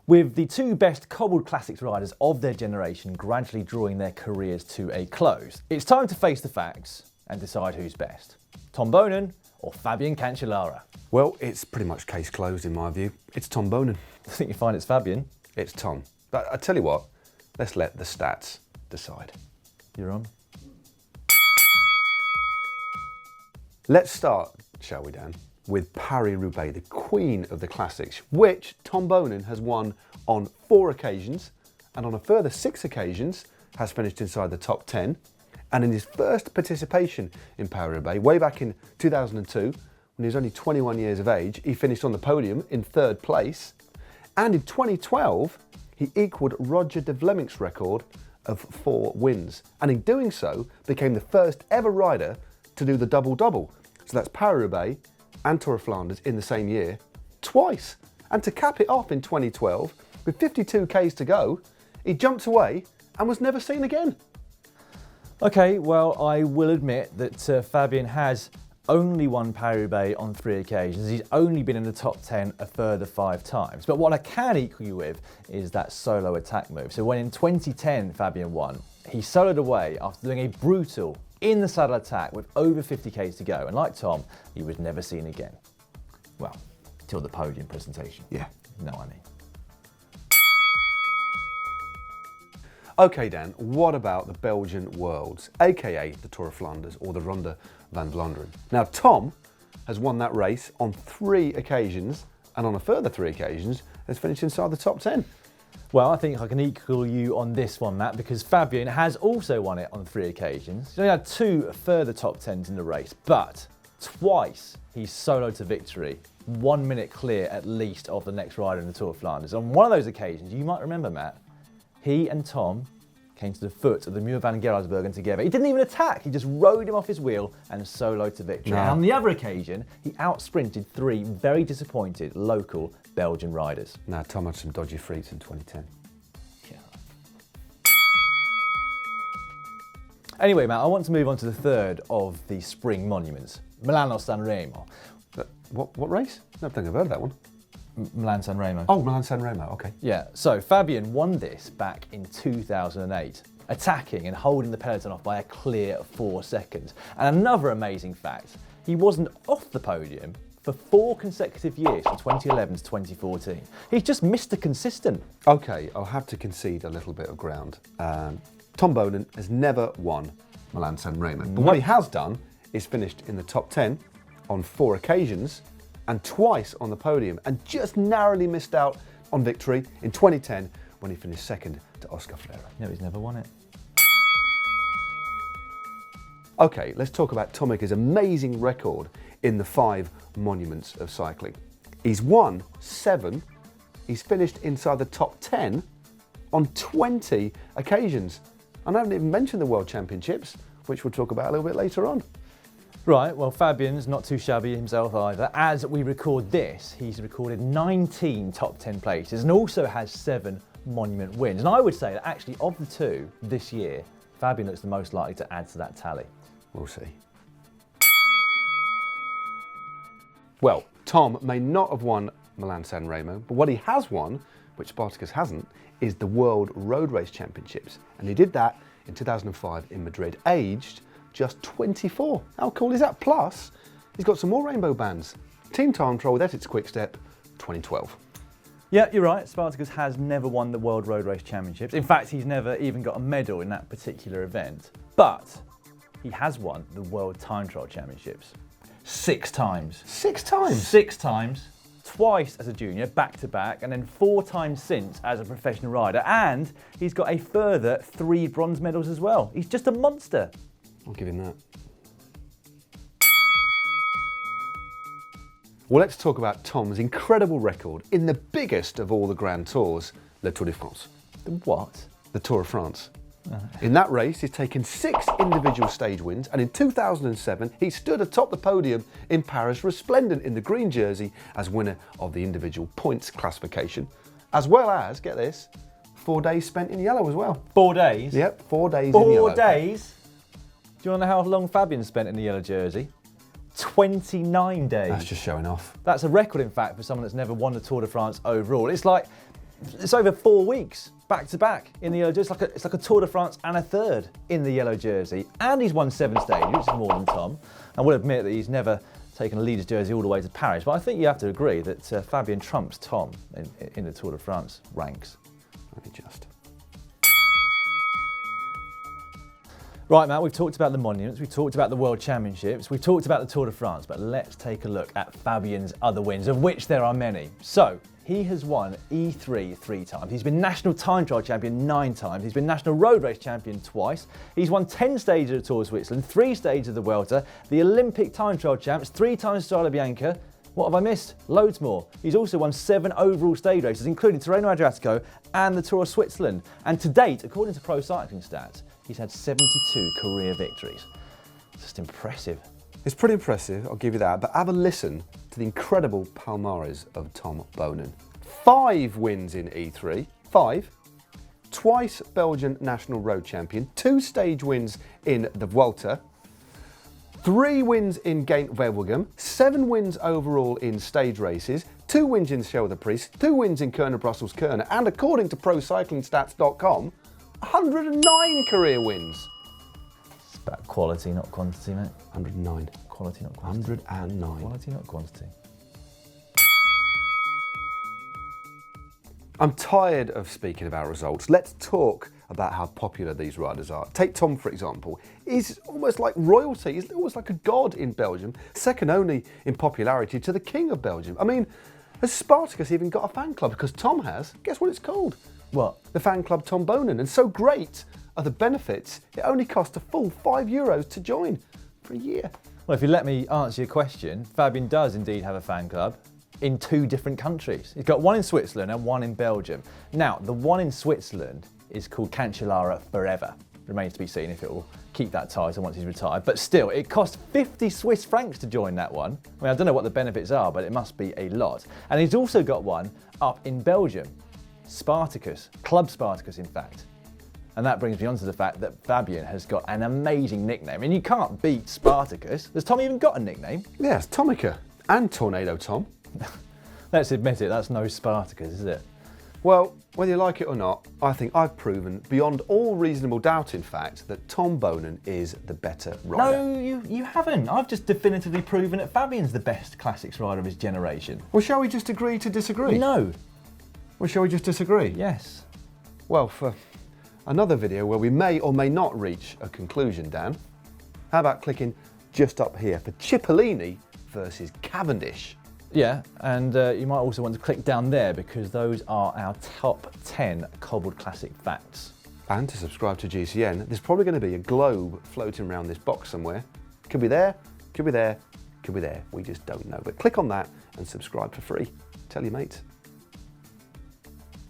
With the two best cobbled classics riders of their generation gradually drawing their careers to a close, it's time to face the facts and decide who's best. Tom Boonen or Fabian Cancellara? Well, it's pretty much case closed in my view. It's Tom Boonen. I think you find it's Fabian. It's Tom. But I tell you what, let's let the stats decide. You're on. Let's start, shall we, Dan, with Paris-Roubaix, the queen of the classics, which Tom Boonen has won on 4 occasions, and on a further 6 occasions has finished inside the top 10. And in his first participation in Paris-Roubaix, way back in 2002, when he was only 21 years of age, he finished on the podium in 3rd place. And in 2012, he equalled Roger de Vlemming's record of 4 wins. And in doing so, became the first ever rider to do the double-double. So that's Paris-Roubaix and Tour of Flanders in the same year, twice. And to cap it off in 2012, with 52 Ks to go, he jumped away and was never seen again. Okay, well, I will admit that Fabian has only won Paris-Roubaix on 3 occasions. He's only been in the top 10 a further 5 times. But what I can equal you with is that solo attack move. So when in 2010 Fabian won, he soloed away after doing a brutal in the saddle attack with over 50 Ks to go. And like Tom, he was never seen again. Well, till the podium presentation. Yeah. You know what I mean. Okay, Dan, what about the Belgian Worlds, aka the Tour of Flanders or the Ronde van Vlaanderen? Now, Tom has won that race on 3 occasions, and on a further 3 occasions has finished inside the top 10. Well, I think I can equal you on this one, Matt, because Fabian has also won it on 3 occasions. He's only had 2 further top 10s in the race, but twice he's soloed to victory, 1 minute clear at least of the next rider in the Tour of Flanders. On one of those occasions, you might remember, Matt, he and Tom came to the foot of the Muur van Gerardsbergen together. He didn't even attack, he just rode him off his wheel and soloed to victory. No. And on the other occasion, he out-sprinted 3 very disappointed local Belgian riders. Now, Tom had some dodgy freaks in 2010. Yeah. Anyway, Matt, I want to move on to the third of the spring monuments, Milan-San Remo. What race? No, I don't think I've heard of that one. Milan-San Remo. Oh, Milan-San Remo, okay. Yeah, so Fabian won this back in 2008, attacking and holding the peloton off by a clear 4 seconds. And another amazing fact, he wasn't off the podium for 4 consecutive years from 2011 to 2014. He's just Mr. Consistent. Okay, I'll have to concede a little bit of ground. Tom Boonen has never won Milan-San Remo, but what he has done is finished in the top 10 on 4 occasions and twice on the podium, and just narrowly missed out on victory in 2010 when he finished 2nd to Oscar Freire. No, he's never won it. Okay, let's talk about Tomic's amazing record in the 5 monuments of cycling. He's won 7, he's finished inside the top 10 on 20 occasions. And I haven't even mentioned the World Championships, which we'll talk about a little bit later on. Right, well, Fabian's not too shabby himself either. As we record this, he's recorded 19 top 10 places and also has 7 monument wins. And I would say that actually of the 2 this year, Fabian looks the most likely to add to that tally. We'll see. Well, Tom may not have won Milan-San Remo, but what he has won, which Spartacus hasn't, is the World Road Race Championships. And he did that in 2005 in Madrid, aged just 24. How cool is that? Plus, he's got some more rainbow bands. Team Time Trial with Essex Quickstep, 2012. Yeah, you're right. Spartacus has never won the World Road Race Championships. In fact, he's never even got a medal in that particular event. But he has won the World Time Trial Championships 6 times. 6 times? 6 times. Twice as a junior, back to back, and then 4 times since as a professional rider. And he's got a further 3 bronze medals as well. He's just a monster. I'll give him that. Well, let's talk about Tom's incredible record in the biggest of all the Grand Tours, the Tour de France. The what? The Tour of France. In that race, he's taken 6 individual stage wins, and in 2007, he stood atop the podium in Paris, resplendent in the green jersey as winner of the individual points classification, as well as, get this, 4 days spent in yellow as well. 4 days? Yep, 4 days in yellow. 4 days? Do you want to know how long Fabian spent in the yellow jersey? 29 days. That's just showing off. That's a record, in fact, for someone that's never won the Tour de France overall. It's like It's over 4 weeks, back to back in the yellow jersey. It's like a Tour de France and a third in the yellow jersey. And he's won 7 stages, which is more than Tom. I will admit that he's never taken a leader's jersey all the way to Paris, but I think you have to agree that Fabian trumps Tom in the Tour de France ranks. Let me just. Right, Matt, we've talked about the monuments, we've talked about the World Championships, we've talked about the Tour de France, but let's take a look at Fabian's other wins, of which there are many. So, he has won E3 3 times. He's been national time trial champion 9 times. He's been national road race champion twice. He's won 10 stages of the Tour of Switzerland, 3 stages of the Vuelta, the Olympic time trial champs, 3 times Strada Bianca. What have I missed? Loads more. He's also won 7 overall stage races, including Tirreno Adriatico and the Tour of Switzerland. And to date, according to Pro Cycling Stats, he's had 72 career victories. It's just impressive. It's pretty impressive, I'll give you that, but have a listen to the incredible palmares of Tom Boonen. 5 wins in E3, 5. Twice Belgian national road champion, 2 stage wins in the Vuelta, 3 wins in Ghent-Wevelgem, 7 wins overall in stage races, 2 wins in Show of the Priest, 2 wins in Kuurne-Brussels-Kuurne, and according to ProCyclingStats.com, 109 career wins. It's about quality, not quantity, mate. 109. Quality, not quantity. 109. Quality, not quantity. I'm tired of speaking about results. Let's talk about how popular these riders are. Take Tom, for example. He's almost like royalty. He's almost like a god in Belgium, second only in popularity to the king of Belgium. I mean, has Spartacus even got a fan club? Because Tom has. Guess what it's called? What? The fan club Tom Boonen. And so great are the benefits, it only costs a full €5 to join for a year. Well, if you let me answer your question, Fabian does indeed have a fan club in 2 different countries. He's got one in Switzerland and one in Belgium. Now, the one in Switzerland is called Cancellara Forever. Remains to be seen if it will keep that title once he's retired. But still, it costs 50 Swiss francs to join that one. I mean, I don't know what the benefits are, but it must be a lot. And he's also got one up in Belgium, Spartacus, Club Spartacus in fact. And that brings me on to the fact that Fabian has got an amazing nickname, and you can't beat Spartacus. Has Tom even got a nickname? Yes, Tomica and Tornado Tom. Let's admit it, that's no Spartacus, is it? Well, whether you like it or not, I think I've proven beyond all reasonable doubt, in fact, that Tom Boonen is the better rider. No, you haven't. I've just definitively proven that Fabian's the best classics rider of his generation. Well, shall we just agree to disagree? No. Well, shall we just disagree? Yes. Well, for another video where we may or may not reach a conclusion, Dan, how about clicking just up here for Cipollini versus Cavendish? Yeah, and you might also want to click down there because those are our top 10 cobbled classic facts. And to subscribe to GCN, there's probably going to be a globe floating around this box somewhere. Could be there, could be there, could be there. We just don't know. But click on that and subscribe for free. Tell your mates.